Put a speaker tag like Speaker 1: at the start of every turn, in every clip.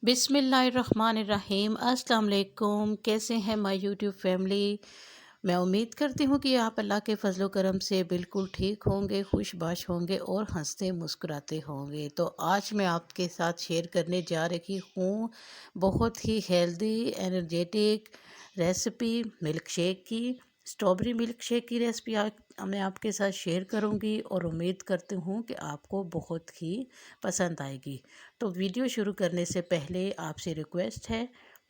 Speaker 1: बिस्मिल्लाहिर्रहमानिर्रहीम। अस्सलाम वालेकुम। कैसे हैं माय यूट्यूब फैमिली। मैं उम्मीद करती हूँ कि आप अल्लाह के फजलो करम से बिल्कुल ठीक होंगे, खुशबाश होंगे और हंसते मुस्कुराते होंगे। तो आज मैं आपके साथ शेयर करने जा रही हूँ बहुत ही healthy energetic recipe milkshake की। स्ट्रॉबेरी मिल्क शेक की रेसिपी मैं आपके साथ शेयर करूँगी और उम्मीद करती हूँ कि आपको बहुत ही पसंद आएगी। तो वीडियो शुरू करने से पहले आपसे रिक्वेस्ट है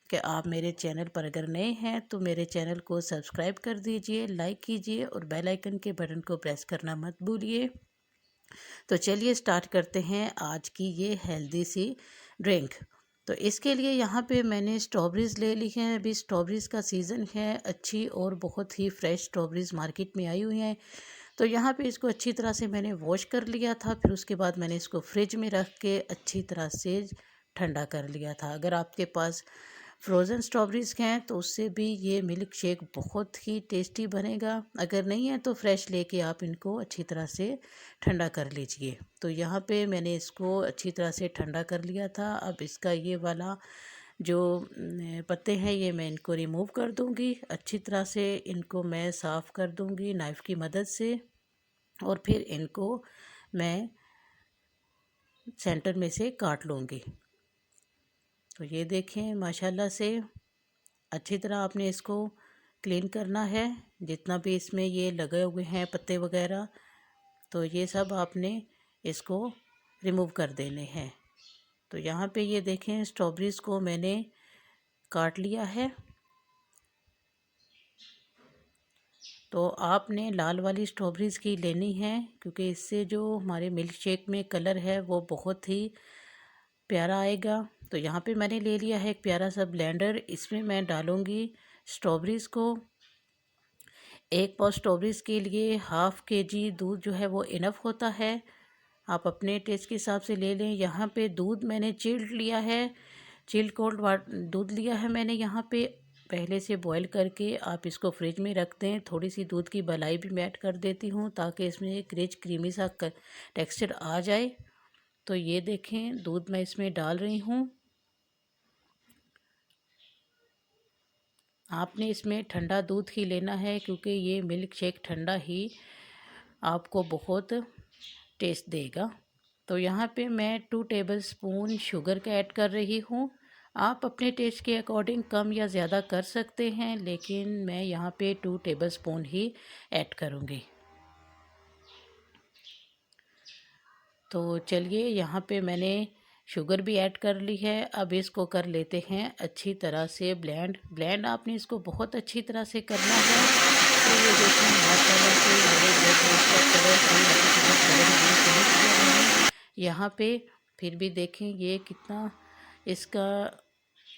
Speaker 1: कि आप मेरे चैनल पर अगर नए हैं तो मेरे चैनल को सब्सक्राइब कर दीजिए, लाइक कीजिए और बेल आइकन के बटन को प्रेस करना मत भूलिए। तो चलिए स्टार्ट करते हैं आज की ये हेल्दी सी ड्रिंक। तो इसके लिए यहाँ पे मैंने स्ट्रॉबेरीज़ ले ली हैं। अभी स्ट्रॉबेरीज़ का सीज़न है, अच्छी और बहुत ही फ्रेश स्ट्रॉबेरीज़ मार्केट में आई हुई हैं। तो यहाँ पे इसको अच्छी तरह से मैंने वॉश कर लिया था, फिर उसके बाद मैंने इसको फ्रिज में रख के अच्छी तरह से ठंडा कर लिया था। अगर आपके पास फ्रोज़न स्ट्रॉबेरीज़ हैं तो उससे भी ये मिल्क शेक बहुत ही टेस्टी बनेगा। अगर नहीं है तो फ्रेश लेके आप इनको अच्छी तरह से ठंडा कर लीजिए। तो यहाँ पे मैंने इसको अच्छी तरह से ठंडा कर लिया था। अब इसका ये वाला जो पत्ते हैं ये मैं इनको रिमूव कर दूँगी। अच्छी तरह से इनको मैं साफ़ कर दूँगी नाइफ़ की मदद से और फिर इनको मैं सेंटर में से काट लूँगी। तो ये देखें माशाल्लाह से अच्छी तरह आपने इसको क्लीन करना है। जितना भी इसमें ये लगे हुए हैं पत्ते वगैरह तो ये सब आपने इसको रिमूव कर देने हैं। तो यहाँ पे ये देखें स्ट्रॉबेरीज़ को मैंने काट लिया है। तो आपने लाल वाली स्ट्रॉबेरीज़ की लेनी है क्योंकि इससे जो हमारे मिल्क शेक में कलर है वो बहुत ही प्यारा आएगा। तो यहाँ पे मैंने ले लिया है एक प्यारा सा ब्लेंडर। इसमें मैं डालूँगी स्ट्रॉबेरीज़ को। एक पाव स्ट्रॉबेरीज़ के लिए हाफ़ केजी दूध जो है वो इनफ होता है। आप अपने टेस्ट के हिसाब से ले लें। यहाँ पे दूध मैंने चिल्ड लिया है, चिल्ड कोल्ड दूध लिया है मैंने यहाँ पे पहले से बॉईल करके। आप इसको फ्रिज में रख दें। थोड़ी सी दूध की मलाई भी मैं ऐड कर देती हूँ ताकि इसमें एक रिच क्रीमी सा टेक्सचर आ जाए। तो ये देखें दूध मैं इसमें डाल रही हूँ। आपने इसमें ठंडा दूध ही लेना है क्योंकि ये मिल्क शेक ठंडा ही आपको बहुत टेस्ट देगा। तो यहाँ पे मैं 2 टेबलस्पून शुगर का ऐड कर रही हूँ। आप अपने टेस्ट के अकॉर्डिंग कम या ज़्यादा कर सकते हैं, लेकिन मैं यहाँ पे 2 टेबलस्पून ही ऐड करूँगी। तो चलिए यहाँ पे मैंने शुगर भी ऐड कर ली है। अब इसको कर लेते हैं अच्छी तरह से ब्लेंड आपने इसको बहुत अच्छी तरह से करना है। तो ये देखें माशाल्लाह से मेरे ब्रेड रोस्ट का कलर कोई कलर यूज़ नहीं किया मैंने यहाँ पे। फिर भी देखें ये कितना इसका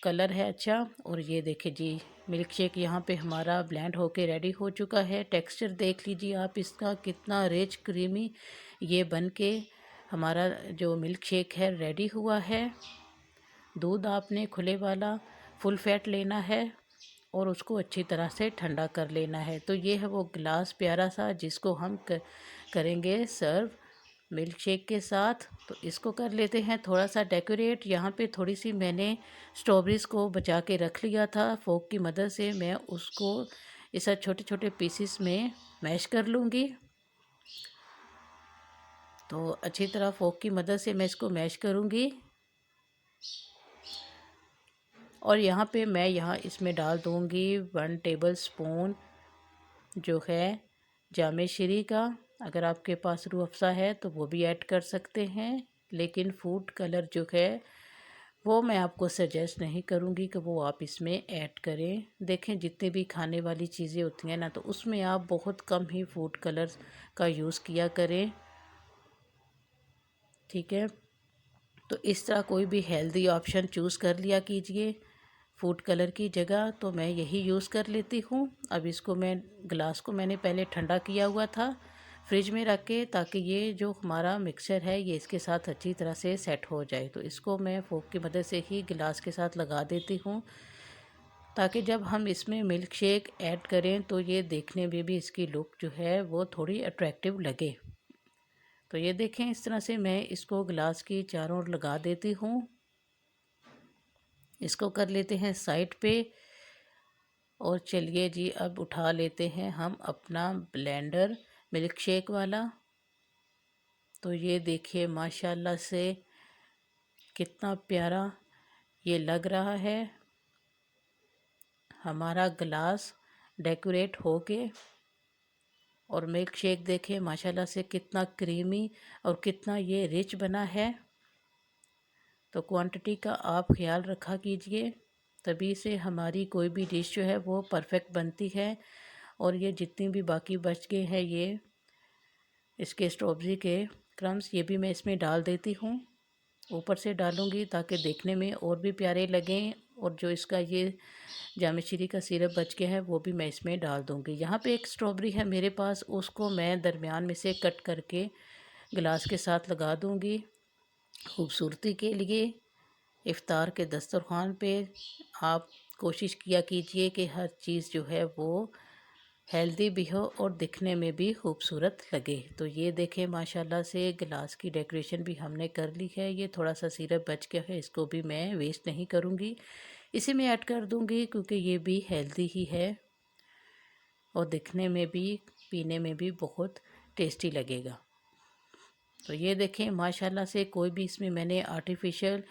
Speaker 1: कलर है अच्छा। और ये देखें जी मिल्क शेक यहाँ पे हमारा ब्लेंड होके रेडी हो चुका है। टेक्सचर देख लीजिए आप इसका कितना रिच क्रीमी ये बन के हमारा जो मिल्क शेक है रेडी हुआ है। दूध आपने खुले वाला फुल फैट लेना है और उसको अच्छी तरह से ठंडा कर लेना है। तो ये है वो गिलास प्यारा सा जिसको हम करेंगे सर्व मिल्क शेक के साथ। तो इसको कर लेते हैं थोड़ा सा डेकोरेट। यहाँ पे थोड़ी सी मैंने स्ट्रॉबेरीज़ को बचा के रख लिया था, फोक की मदद से मैं उसको इस छोटे छोटे पीसेस में मैश कर लूँगी। तो अच्छी तरह फोक की मदद से मैं इसको मैश करूँगी। और यहाँ पे मैं इसमें डाल दूँगी 1 टेबलस्पून जो है जामे श्री का। अगर आपके पास रूह अफ़ज़ा है तो वो भी ऐड कर सकते हैं, लेकिन फूड कलर जो है वो मैं आपको सजेस्ट नहीं करूँगी कि वो आप इसमें ऐड करें। देखें जितनी भी खाने वाली चीज़ें होती हैं ना तो उसमें आप बहुत कम ही फूड कलर्स का यूज़ किया करें, ठीक है। तो इस तरह कोई भी हेल्दी ऑप्शन चूज़ कर लिया कीजिए फूड कलर की जगह। तो मैं यही यूज़ कर लेती हूँ। अब इसको मैं गिलास को मैंने पहले ठंडा किया हुआ था फ्रिज में रख के, ताकि ये जो हमारा मिक्सचर है ये इसके साथ अच्छी तरह से सेट हो जाए। तो इसको मैं फोक की मदद से ही गिलास के साथ लगा देती हूँ ताकि जब हम इसमें मिल्क शेक ऐड करें तो ये देखने में भी इसकी लुक जो है वो थोड़ी अट्रैक्टिव लगे। तो ये देखें इस तरह से मैं इसको गिलास की चारों ओर लगा देती हूँ। इसको कर लेते हैं साइड पे। और चलिए जी, अब उठा लेते हैं हम अपना ब्लेंडर मिल्क शेक वाला। तो ये देखिए माशाल्लाह से कितना प्यारा ये लग रहा है। हमारा ग्लास डेकोरेट हो के, और मिल्क शेक देखें माशाल्लाह से कितना क्रीमी और कितना ये रिच बना है। तो क्वांटिटी का आप ख्याल रखा कीजिए, तभी से हमारी कोई भी डिश जो है वो परफेक्ट बनती है। और ये जितनी भी बाकी बच गए हैं ये इसके स्ट्रॉबेरी के क्रम्स, ये भी मैं इसमें डाल देती हूँ। ऊपर से डालूँगी ताकि देखने में और भी प्यारे लगें। और जो इसका ये जामेश्री का सिरप बच गया है वो भी मैं इसमें डाल दूँगी। यहाँ पे एक स्ट्रॉबेरी है मेरे पास, उसको मैं दरमियान में से कट करके गिलास के साथ लगा दूँगी खूबसूरती के लिए। इफ़्तार के दस्तरखान पे आप कोशिश किया कीजिए कि हर चीज़ जो है वो हेल्दी भी हो और दिखने में भी खूबसूरत लगे। तो ये देखें माशाल्लाह से गिलास की डेकोरेशन भी हमने कर ली है। ये थोड़ा सा सिरप बच गया है, इसको भी मैं वेस्ट नहीं करूँगी, इसी में ऐड कर दूँगी क्योंकि ये भी हेल्दी ही है और दिखने में भी पीने में भी बहुत टेस्टी लगेगा। तो ये देखें माशाल्लाह से कोई भी इसमें मैंने आर्टिफिशियल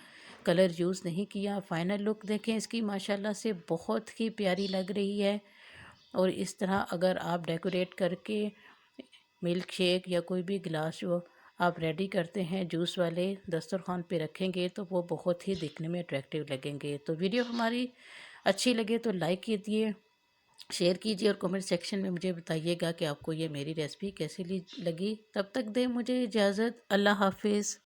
Speaker 1: कलर यूज़ नहीं किया। फाइनल लुक देखें इसकी माशाल्लाह से बहुत ही प्यारी लग रही है। और इस तरह अगर आप डेकोरेट करके मिल्क शेक या कोई भी गिलास जो आप रेडी करते हैं जूस वाले दस्तरखान पे रखेंगे तो वो बहुत ही दिखने में अट्रैक्टिव लगेंगे। तो वीडियो हमारी अच्छी लगे तो लाइक कीजिए, शेयर कीजिए और कमेंट सेक्शन में मुझे बताइएगा कि आपको ये मेरी रेसिपी कैसी लगी। तब तक दें मुझे इजाज़त। अल्लाह हाफिज़।